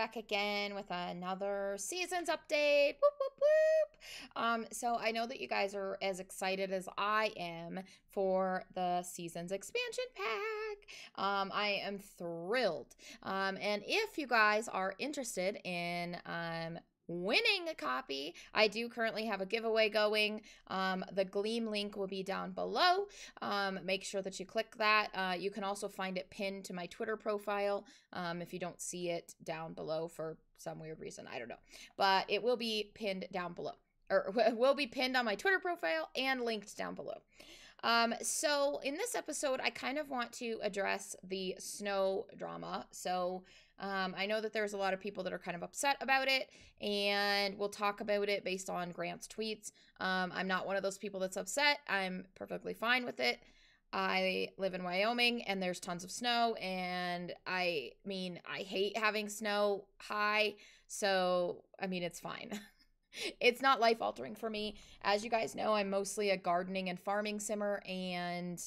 back again with another seasons update. Whoop, whoop, whoop. So I know that you guys are as excited as I am for the seasons expansion pack. I am thrilled. And if you guys are interested in winning a copy, I do currently have a giveaway going. The Gleam link will be down below. Make sure that you click that. You can also find it pinned to my Twitter profile if you don't see it down below for some weird reason. I don't know. But it will be pinned down below. Or will be pinned on my Twitter profile and linked down below. So in this episode, I kind of want to address the snow drama. So I know that there's a lot of people that are kind of upset about it, and we'll talk about it based on Grant's tweets. I'm not one of those people that's upset. I'm perfectly fine with it. I live in Wyoming, and there's tons of snow, and I mean, I hate having snow high, so, I mean, it's fine. It's not life-altering for me. As you guys know, I'm mostly a gardening and farming simmer, and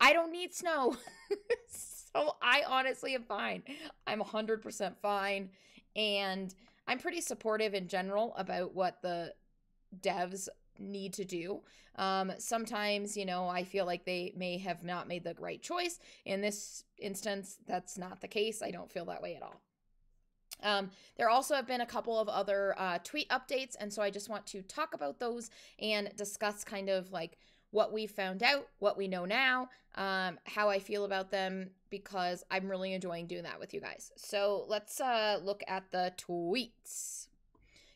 I don't need snow. So I honestly am fine. I'm 100% fine, and I'm pretty supportive in general about what the devs need to do. Sometimes, you know, I feel like they may have not made the right choice. In this instance, that's not the case. I don't feel that way at all. There also have been a couple of other tweet updates, and so I just want to talk about those and discuss kind of like what we found out, what we know now, how I feel about them, because I'm really enjoying doing that with you guys. So let's look at the tweets.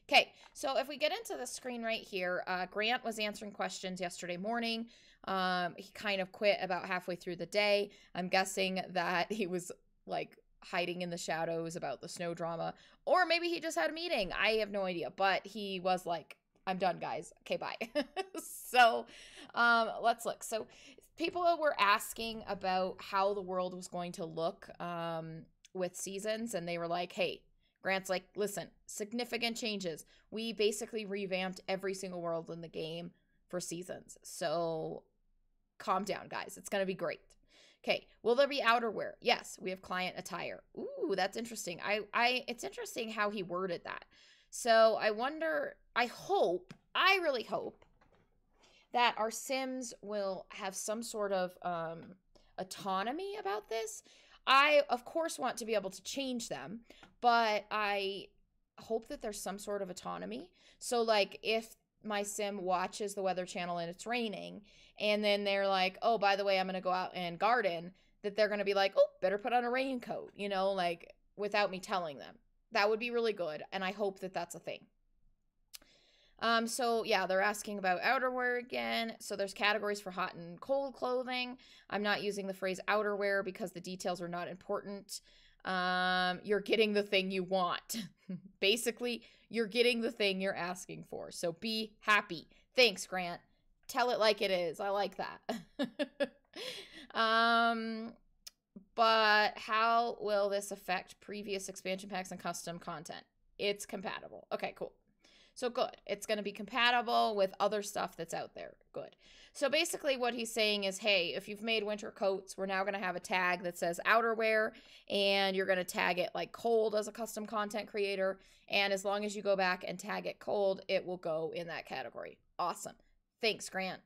Okay, so if we get into the screen right here, Grant was answering questions yesterday morning. He kind of quit about halfway through the day. I'm guessing that he was like hiding in the shadows about the snow drama, or maybe he just had a meeting. I have no idea, but he was like, I'm done, guys. Okay, bye. So let's look. So people were asking about how the world was going to look with seasons, and they were like, hey, Grant's like, listen, significant changes. We basically revamped every single world in the game for seasons. So calm down, guys. It's going to be great. Okay, will there be outerwear? Yes, we have client attire. Ooh, that's interesting. It's interesting how he worded that. So I wonder, I really hope that our Sims will have some sort of autonomy about this. I, of course, want to be able to change them, but I hope that there's some sort of autonomy. So, like, if my Sim watches the Weather Channel and it's raining, and then they're like, oh, by the way, I'm going to go out and garden, that they're going to be like, oh, better put on a raincoat, you know, like, without me telling them. That would be really good, and I hope that that's a thing. So yeah, they're asking about outerwear again. So there's categories for hot and cold clothing. I'm not using the phrase outerwear because the details are not important. You're getting the thing you want. Basically, you're getting the thing you're asking for. So be happy. Thanks, Grant. Tell it like it is. I like that. But how will this affect previous expansion packs and custom content? It's compatible. Okay, cool. So good. It's going to be compatible with other stuff that's out there. Good. So basically what he's saying is, hey, if you've made winter coats, we're now going to have a tag that says outerwear, and you're going to tag it like cold as a custom content creator. And as long as you go back and tag it cold, it will go in that category. Awesome. Thanks, Grant.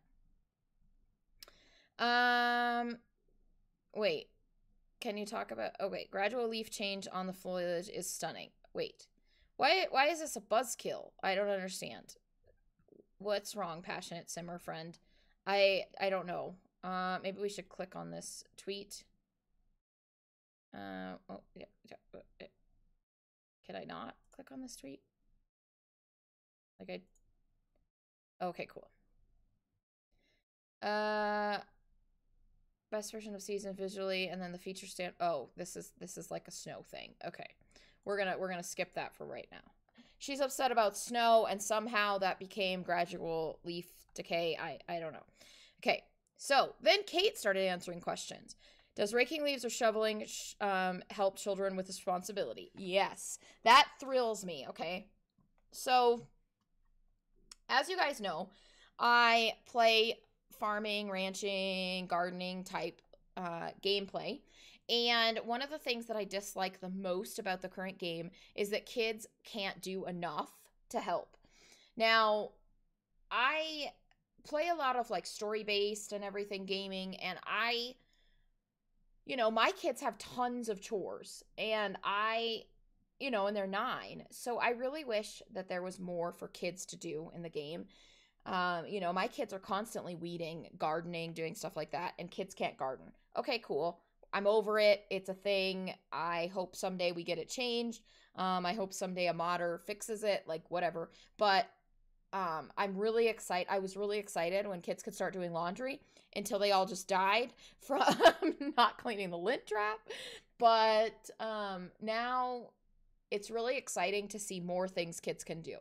Wait. Can you talk about... Oh, wait. Gradual leaf change on the foliage is stunning. Wait. Why is this a buzzkill? I don't understand. What's wrong, passionate simmer friend? I don't know. Maybe we should click on this tweet. Oh, yeah. Can I not click on this tweet? Like okay, cool. Best version of season visually, and then the feature stand. Oh, this is like a snow thing. Okay. We're gonna skip that for right now. She's upset about snow, and somehow that became gradual leaf decay. I don't know. Okay, so then Kate started answering questions. Does raking leaves or shoveling help children with responsibility? Yes, that thrills me. Okay, so as you guys know, I play farming, ranching, gardening type gameplay. And one of the things that I dislike the most about the current game is that kids can't do enough to help. Now, I play a lot of like story-based and everything gaming, and my kids have tons of chores, and and they're 9. So I really wish that there was more for kids to do in the game. My kids are constantly weeding, gardening, doing stuff like that, and kids can't garden. Okay, cool. I'm over it. It's a thing. I hope someday we get it changed. I hope someday a modder fixes it, like whatever. But I'm really excited. I was really excited when kids could start doing laundry until they all just died from not cleaning the lint trap. But now it's really exciting to see more things kids can do,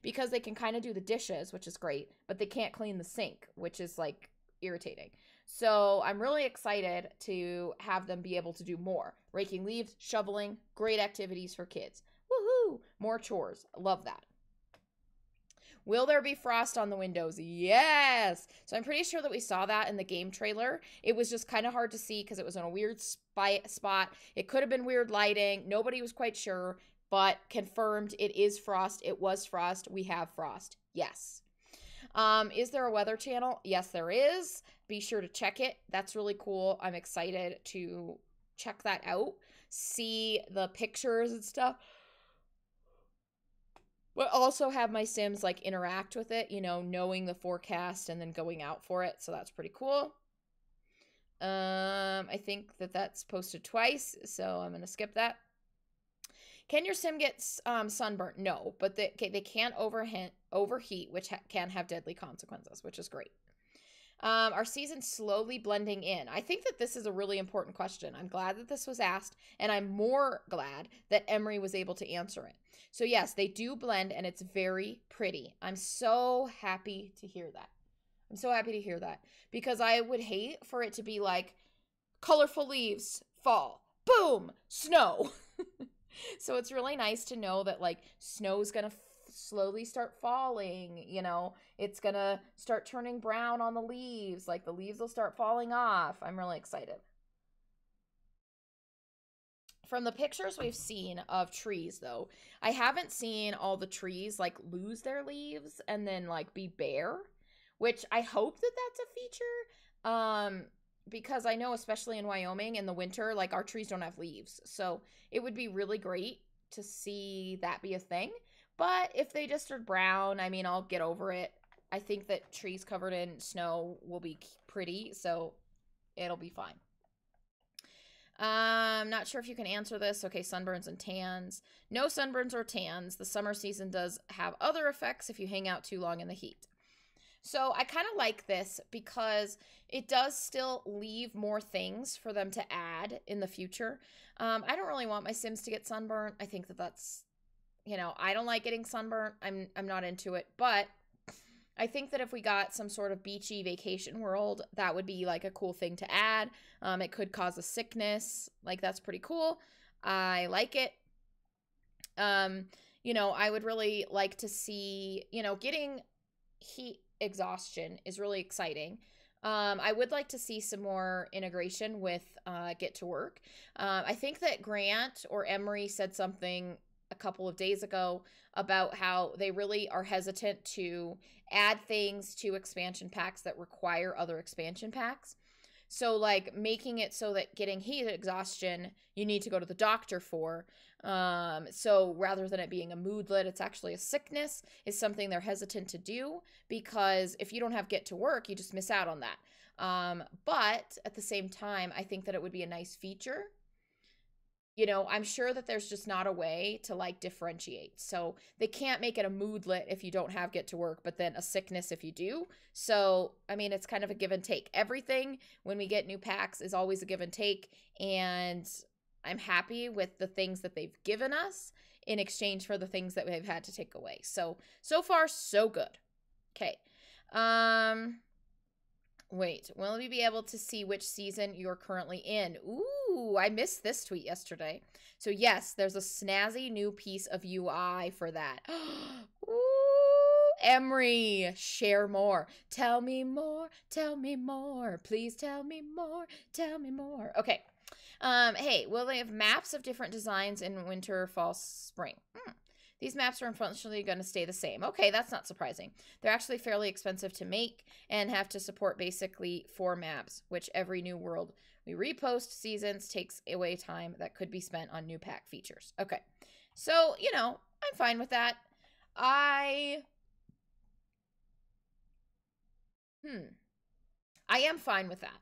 because they can kind of do the dishes, which is great, but they can't clean the sink, which is like irritating. So I'm really excited to have them be able to do more. Raking leaves, shoveling, great activities for kids. Woohoo! More chores. Love that. Will there be frost on the windows? Yes! So I'm pretty sure that we saw that in the game trailer. It was just kind of hard to see because it was in a weird spot. It could have been weird lighting. Nobody was quite sure, but confirmed it is frost. It was frost. We have frost. Yes. Is there a weather channel? Yes, there is. Be sure to check it. That's really cool. I'm excited to check that out. See the pictures and stuff. But also have my Sims like interact with it, knowing the forecast and then going out for it. So that's pretty cool. I think that's posted twice, so I'm going to skip that. Can your Sim get sunburnt? No, but they can't overheat, which can have deadly consequences, which is great. Are seasons slowly blending in? I think that this is a really important question. I'm glad that this was asked, and I'm more glad that Emery was able to answer it. So yes, they do blend, and it's very pretty. I'm so happy to hear that. I'm so happy to hear that, because I would hate for it to be like colorful leaves, fall, boom, snow. So it's really nice to know that like snow's going to slowly start falling, it's going to start turning brown on the leaves, like the leaves will start falling off. I'm really excited. From the pictures we've seen of trees, though, I haven't seen all the trees like lose their leaves and then like be bare, which I hope that that's a feature. Because I know, especially in Wyoming in the winter, like our trees don't have leaves. So it would be really great to see that be a thing. But if they just are brown, I mean, I'll get over it. I think that trees covered in snow will be pretty, so it'll be fine. Not sure if you can answer this. Okay, sunburns and tans. No sunburns or tans. The summer season does have other effects if you hang out too long in the heat. So I kind of like this because it does still leave more things for them to add in the future. I don't really want my Sims to get sunburnt. I think that that's, I don't like getting sunburnt. I'm not into it. But I think that if we got some sort of beachy vacation world, that would be like a cool thing to add. It could cause a sickness. Like, that's pretty cool. I like it. I would really like to see, getting heat exhaustion is really exciting. I would like to see some more integration with Get to Work. I think that Grant or Emery said something a couple of days ago about how they really are hesitant to add things to expansion packs that require other expansion packs. So like making it so that getting heat exhaustion, you need to go to the doctor for. So rather than it being a moodlet, it's actually a sickness, is something they're hesitant to do, because if you don't have Get to Work, you just miss out on that. But at the same time, I think that it would be a nice feature. I'm sure that there's just not a way to like differentiate. So they can't make it a moodlet if you don't have Get to Work, but then a sickness if you do. So, I mean, it's kind of a give and take. Everything when we get new packs is always a give and take. And I'm happy with the things that they've given us in exchange for the things that they've had to take away. So far, so good. Okay. Wait, will we be able to see which season you're currently in? Ooh, I missed this tweet yesterday. So yes, there's a snazzy new piece of UI for that. Ooh, Emery, share more. Tell me more, please tell me more, tell me more. Okay. Hey, will they have maps of different designs in winter, fall, spring? These maps are unfortunately going to stay the same. Okay, that's not surprising. They're actually fairly expensive to make and have to support basically 4 maps, which every new world we repost seasons takes away time that could be spent on new pack features. Okay, so, you know, I'm fine with that. I am fine with that.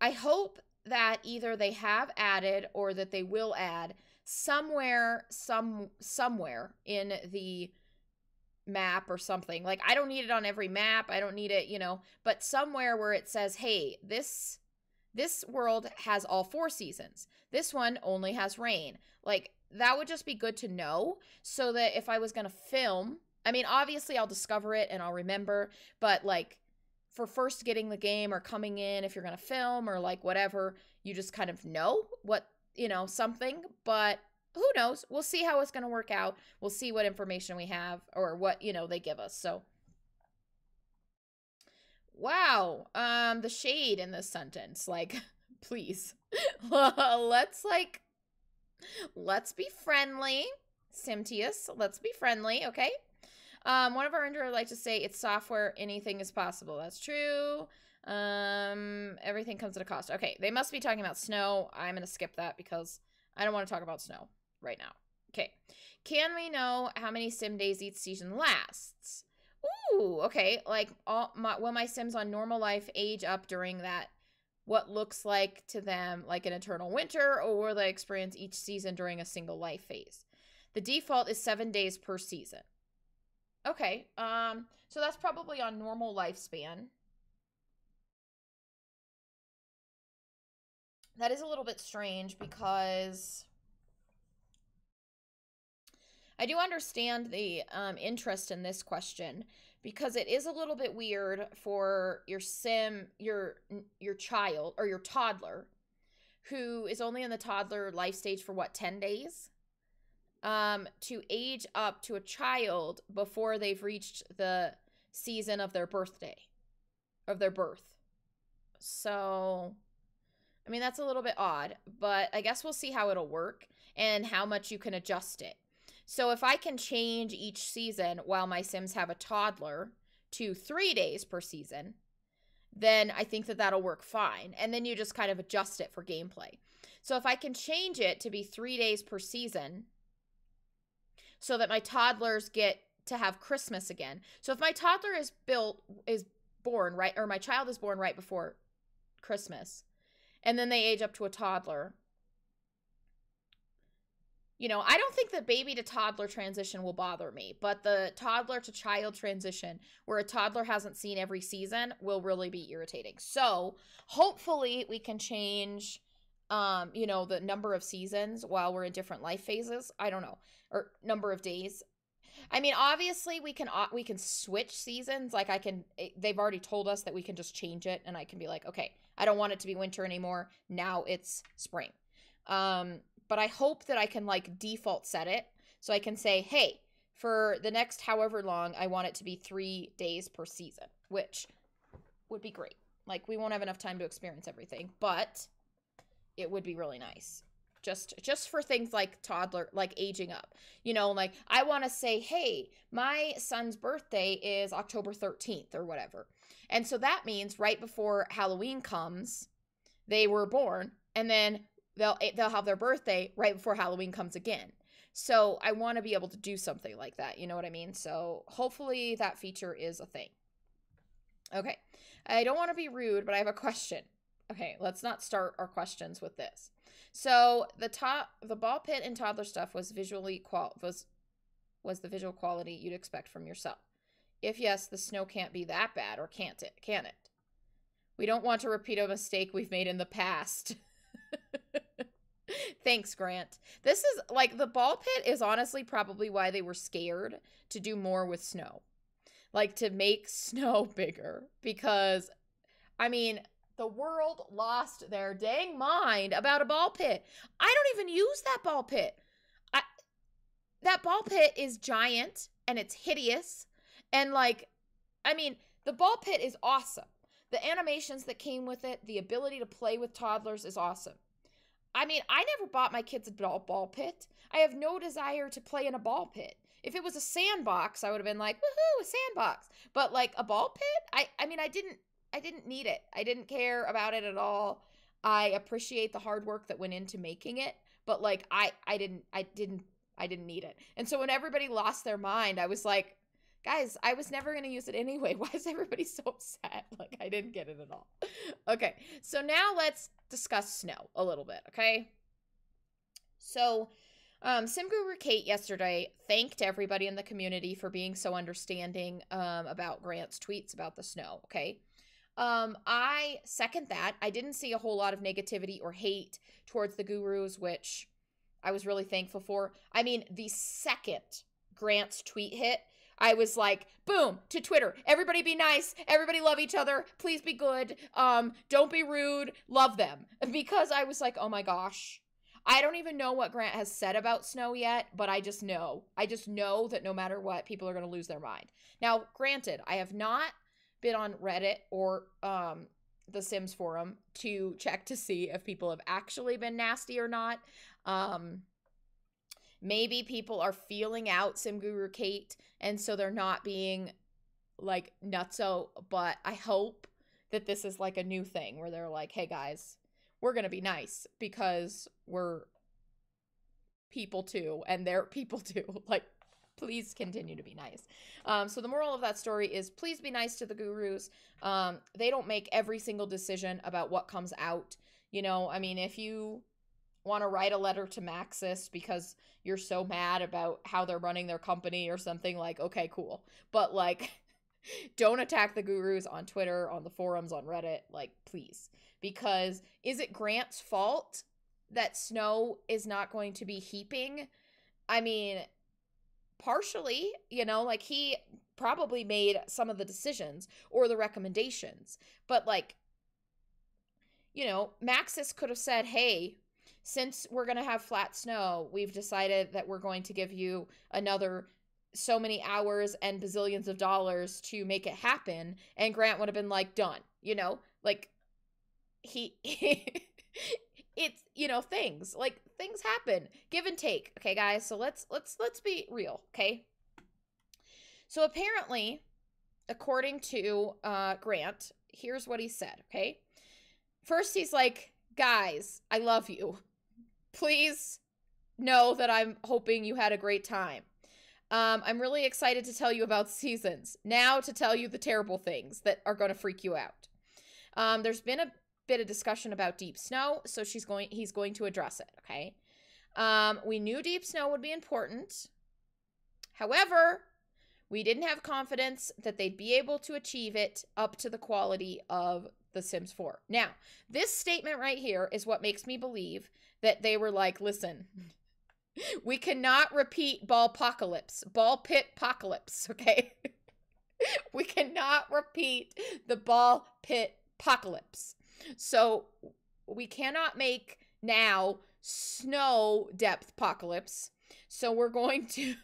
I hope that either they have added or that they will add somewhere in the map or something. Like, I don't need it on every map. I don't need it, you know, but somewhere where it says, hey, this world has all 4 seasons. This one only has rain. Like, that would just be good to know, so that if I was going to film, I mean, obviously I'll discover it and I'll remember, but like, for first getting the game or coming in, if you're going to film or like whatever, you just kind of know what, you know, something. But who knows? We'll see how it's going to work out. We'll see what information we have or what, you know, they give us. So, wow. The shade in this sentence, like, please. Let's be friendly. Simtius, let's be friendly, okay? One of our underwriters like to say it's software, anything is possible. That's true. Everything comes at a cost. Okay, they must be talking about snow. I'm going to skip that because I don't want to talk about snow right now. Okay. Can we know how many sim days each season lasts? Ooh, okay. Like, will my sims on normal life age up during that, what looks like to them like an eternal winter, or will they experience each season during a single life phase? The default is 7 days per season. Okay, so that's probably on normal lifespan. That is a little bit strange because I do understand the interest in this question, because it is a little bit weird for your child or your toddler who is only in the toddler life stage for what, 10 days? To age up to a child before they've reached the season of their birthday, of their birth. So, I mean, that's a little bit odd, but I guess we'll see how it'll work and how much you can adjust it. So if I can change each season while my Sims have a toddler to 3 days per season, then I think that that'll work fine. And then you just kind of adjust it for gameplay. So if I can change it to be 3 days per season, so that my toddlers get to have Christmas again. So if my toddler is born right, or my child is born right before Christmas, and then they age up to a toddler, you know, I don't think the baby to toddler transition will bother me, but the toddler to child transition, where a toddler hasn't seen every season, will really be irritating. So hopefully we can change, you know, the number of seasons while we're in different life phases. I don't know. Or number of days. I mean, obviously we can switch seasons. Like, they've already told us that we can just change it, and I can be like, okay, I don't want it to be winter anymore. Now it's spring. But I hope that I can like default set it. So I can say, hey, for the next however long, I want it to be 3 days per season, which would be great. Like, we won't have enough time to experience everything, but it would be really nice. Just for things like toddler, like aging up, you know, like I want to say, hey, my son's birthday is October 13th or whatever. And so that means right before Halloween comes, they were born, and then they'll have their birthday right before Halloween comes again. So I want to be able to do something like that. You know what I mean? So hopefully that feature is a thing. Okay. I don't want to be rude, but I have a question. Okay, let's not start our questions with this. So the ball pit and toddler stuff was was the visual quality you'd expect from yourself. If yes, the snow can't be that bad, or can't it? Can it? We don't want to repeat a mistake we've made in the past. Thanks, Grant. This is like, the ball pit is honestly probably why they were scared to do more with snow. Like, to make snow bigger, because I mean, the world lost their dang mind about a ball pit. I don't even use that ball pit. That ball pit is giant and it's hideous. And like, I mean, the ball pit is awesome. The animations that came with it, the ability to play with toddlers is awesome. I mean, I never bought my kids a ball pit. I have no desire to play in a ball pit. If it was a sandbox, I would have been like, woohoo, a sandbox. But like a ball pit, I mean, I didn't need it. I didn't care about it at all. I appreciate the hard work that went into making it, but like I didn't need it. And so when everybody lost their mind, I was like, guys, I was never going to use it anyway. Why is everybody so upset? Like, I didn't get it at all. Okay, so now let's discuss snow a little bit, okay? So, Sim Guru Kate yesterday thanked everybody in the community for being so understanding about Grant's tweets about the snow, okay? I second that. I didn't see a whole lot of negativity or hate towards the gurus, which I was really thankful for. I mean, the second Grant's tweet hit, I was like, boom, to Twitter. Everybody be nice. Everybody love each other. Please be good. Don't be rude. Love them. Because I was like, oh my gosh. I don't even know what Grant has said about snow yet, but I just know. I just know that no matter what, people are going to lose their mind. Now, granted, I have not been on Reddit or the Sims forum to check to see if people have actually been nasty or not. Maybe people are feeling out Sim Guru Kate, and so they're not being like nutso, but I hope that this is like a new thing where they're like, hey guys, we're gonna be nice because we're people too, and they're people too. Like, please continue to be nice. So the moral of that story is please be nice to the gurus. They don't make every single decision about what comes out. You know, I mean, if you want to write a letter to Maxis because you're so mad about how they're running their company or something, like, okay, cool. But like, don't attack the gurus on Twitter, on the forums, on Reddit, like, please. Because is it Grant's fault that snow is not going to be heaping? I mean, partially, you know, like he probably made some of the decisions or the recommendations, but like, you know, Maxis could have said, hey, since we're going to have flat snow, we've decided that we're going to give you another so many hours and bazillions of dollars to make it happen. And Grant would have been like, done, you know, like he it's, you know, things happen, give and take. Okay, guys. So let's be real. Okay. So apparently, according to Grant, here's what he said. Okay. First, he's like, guys, I love you. Please know that I'm hoping you had a great time. I'm really excited to tell you about seasons. Now to tell you the terrible things that are going to freak you out. There's been a bit of discussion about deep snow, so he's going to address it, okay? We knew deep snow would be important. However, we didn't have confidence that they'd be able to achieve it up to the quality of The Sims 4. Now, this statement right here is what makes me believe that they were like, listen, we cannot repeat ball pit apocalypse, okay? We cannot repeat the ball pit apocalypse. So we cannot make now snow depth apocalypse. So we're going to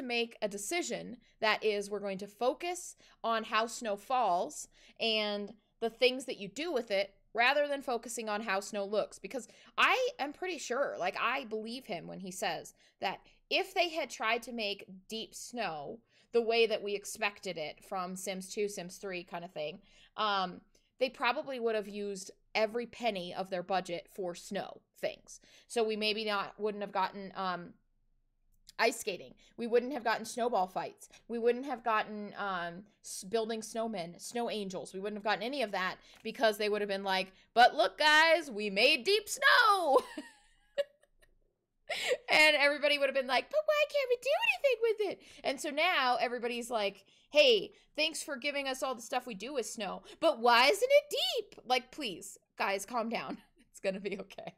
make a decision that is, we're going to focus on how snow falls and the things that you do with it rather than focusing on how snow looks. Because I am pretty sure, like, I believe him when he says that if they had tried to make deep snow the way that we expected it from Sims 2, Sims 3 kind of thing, they probably would have used every penny of their budget for snow things. So we maybe wouldn't have gotten ice skating. We wouldn't have gotten snowball fights. We wouldn't have gotten building snowmen, snow angels. We wouldn't have gotten any of that because they would have been like, but look, guys, we made deep snow. And everybody would have been like, but why can't we do anything with it? And so now everybody's like, hey, thanks for giving us all the stuff we do with snow, but why isn't it deep? Like, please, guys, calm down. It's going to be okay.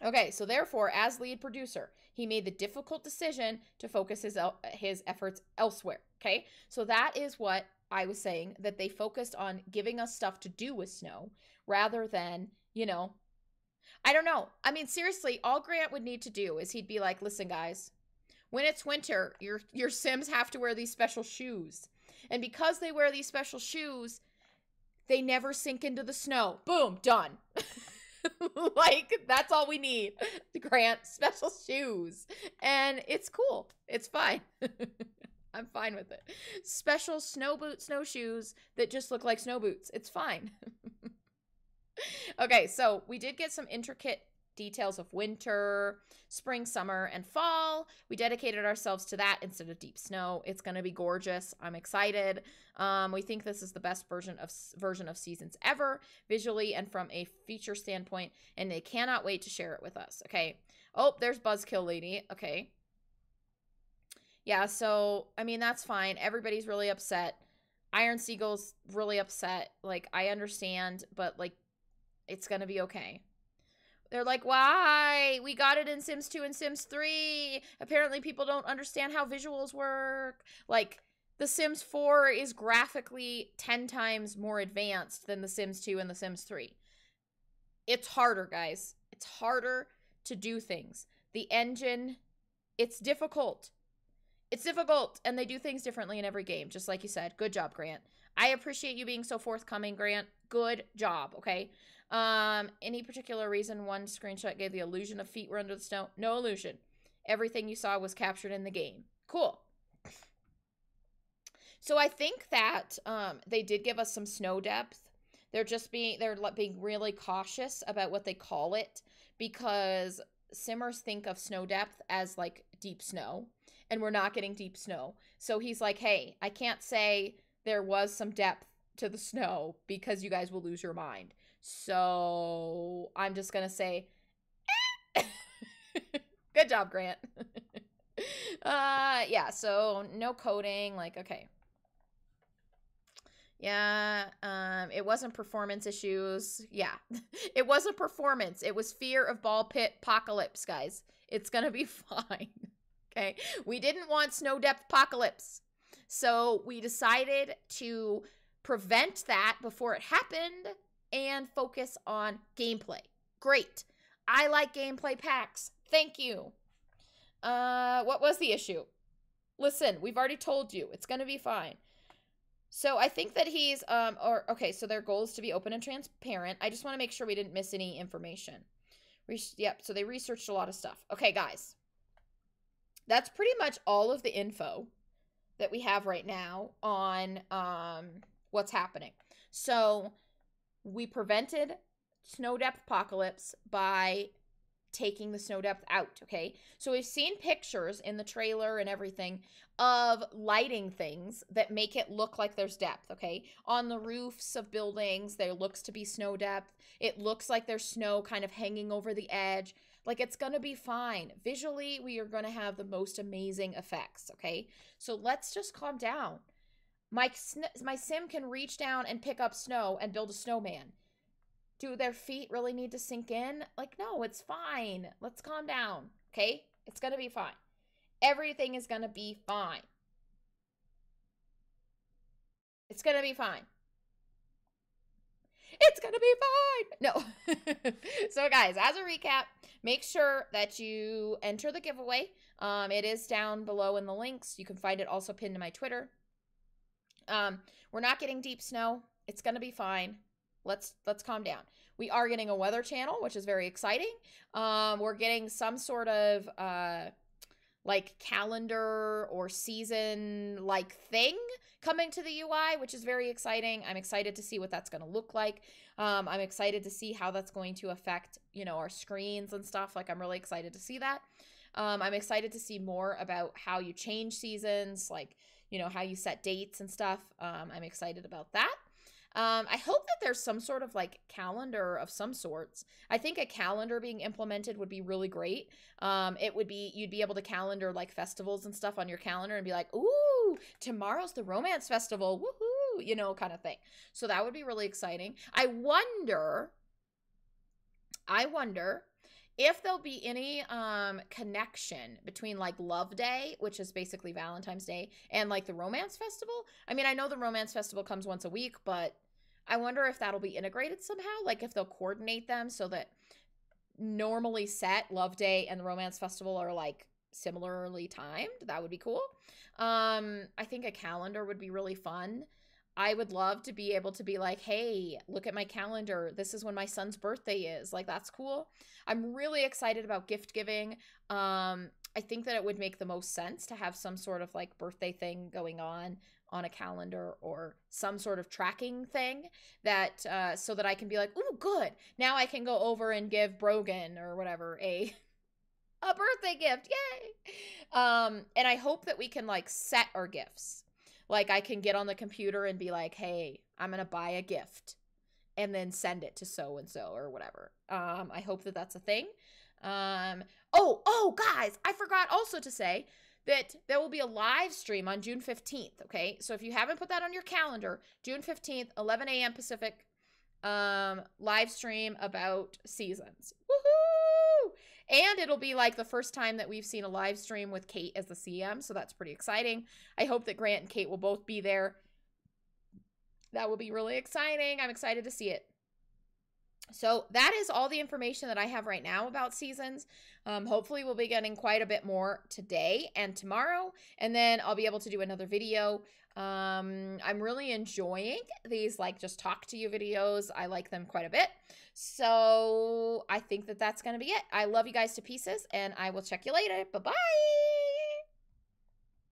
Okay, so therefore, as lead producer, he made the difficult decision to focus his efforts elsewhere, okay? So that is what I was saying, that they focused on giving us stuff to do with snow rather than, you know, I don't know. I mean, seriously, all Grant would need to do is he'd be like, listen, guys, when it's winter, your Sims have to wear these special shoes. And because they wear these special shoes, They never sink into the snow. Boom, done. Like, that's all we need. Grant, special shoes. And it's cool. It's fine. I'm fine with it. Special snow boot snowshoes that just look like snow boots. It's fine. Okay, so we did get some intricate details of winter, spring, summer, and fall. We dedicated ourselves to that instead of deep snow. It's going to be gorgeous. I'm excited. We think this is the best version of seasons ever, visually and from a feature standpoint, and they cannot wait to share it with us. Okay. Oh, there's Buzzkill Lady. Okay. Yeah, so, I mean, that's fine. Everybody's really upset. Iron Seagull's really upset. Like, I understand, but, like, it's gonna be okay. They're like, why? We got it in Sims 2 and Sims 3. Apparently people don't understand how visuals work. Like, the Sims 4 is graphically 10 times more advanced than the Sims 2 and the Sims 3. It's harder, guys. It's harder to do things. The engine, it's difficult. It's difficult, and they do things differently in every game, just like you said. Good job, Grant. I appreciate you being so forthcoming, Grant. Good job, okay? Any particular reason one screenshot gave the illusion of feet were under the snow? No illusion. Everything you saw was captured in the game. Cool. So I think that they did give us some snow depth. They're being really cautious about what they call it, because simmers think of snow depth as like deep snow, and we're not getting deep snow. So he's like, hey, I can't say there was some depth to the snow because you guys will lose your mind. So I'm just going to say, good job, Grant. Yeah, so no coding, like, okay. Yeah, it wasn't performance issues. Yeah, it wasn't performance. It was fear of ball pit apocalypse, guys. It's going to be fine. Okay, we didn't want snow depth apocalypse. So we decided to prevent that before it happened and focus on gameplay. Great. I like gameplay packs. Thank you. What was the issue? Listen, we've already told you. It's going to be fine. So I think that he's, okay, so their goal is to be open and transparent. I just want to make sure we didn't miss any information. Yep, so they researched a lot of stuff. Okay, guys. That's pretty much all of the info that we have right now on what's happening. So we prevented snow depth apocalypse by taking the snow depth out, okay? So we've seen pictures in the trailer and everything of lighting things that make it look like there's depth, okay? On the roofs of buildings, there looks to be snow depth. It looks like there's snow kind of hanging over the edge. Like, it's gonna be fine. Visually, we are gonna have the most amazing effects, okay? So let's just calm down. My sim can reach down and pick up snow and build a snowman. Do their feet really need to sink in? Like, no, it's fine. Let's calm down, okay? It's gonna be fine. Everything is gonna be fine. It's gonna be fine. It's gonna be fine. No. So guys, as a recap, make sure that you enter the giveaway. It is down below in the links. You can find it also pinned to my Twitter. We're not getting deep snow. It's gonna be fine. Let's calm down. We are getting a weather channel, which is very exciting. We're getting some sort of like calendar or season like thing coming to the UI, which is very exciting. I'm excited to see what that's going to look like. I'm excited to see how that's going to affect, you know, our screens and stuff. Like, I'm really excited to see that. I'm excited to see more about how you change seasons, like, you know, how you set dates and stuff. I'm excited about that. I hope that there's some sort of like calendar of some sorts. I think a calendar being implemented would be really great. It would be, you'd be able to calendar like festivals and stuff on your calendar and be like, ooh, tomorrow's the romance festival, woohoo, you know, kind of thing. So that would be really exciting. I wonder if there'll be any connection between like Love Day, which is basically Valentine's Day, and like the Romance Festival. I mean, I know the Romance Festival comes once a week, but I wonder if that'll be integrated somehow, like if they'll coordinate them so that normally set Love Day and the Romance Festival are like similarly timed. That would be cool. I think a calendar would be really fun. I would love to be able to be like, hey, look at my calendar. This is when my son's birthday is. Like, that's cool. I'm really excited about gift giving. I think that it would make the most sense to have some sort of like birthday thing going on a calendar or some sort of tracking thing that so that I can be like, ooh, good. Now I can go over and give Brogan or whatever a birthday gift. Yay. And I hope that we can like set our gifts. Like I can get on the computer and be like, hey, I'm going to buy a gift and then send it to so-and-so or whatever. I hope that that's a thing. Oh, guys, I forgot also to say that there will be a live stream on June 15th, okay? So if you haven't put that on your calendar, June 15th, 11 a.m. Pacific, live stream about seasons. Woohoo! And it'll be like the first time that we've seen a live stream with Kate as the CM, so that's pretty exciting. I hope that Grant and Kate will both be there. That will be really exciting. I'm excited to see it. So that is all the information that I have right now about seasons. Hopefully we'll be getting quite a bit more today and tomorrow, and then I'll be able to do another video. I'm really enjoying these like just talk to you videos. I like them quite a bit. So I think that that's going to be it. I love you guys to pieces, and I will check you later. Bye-bye.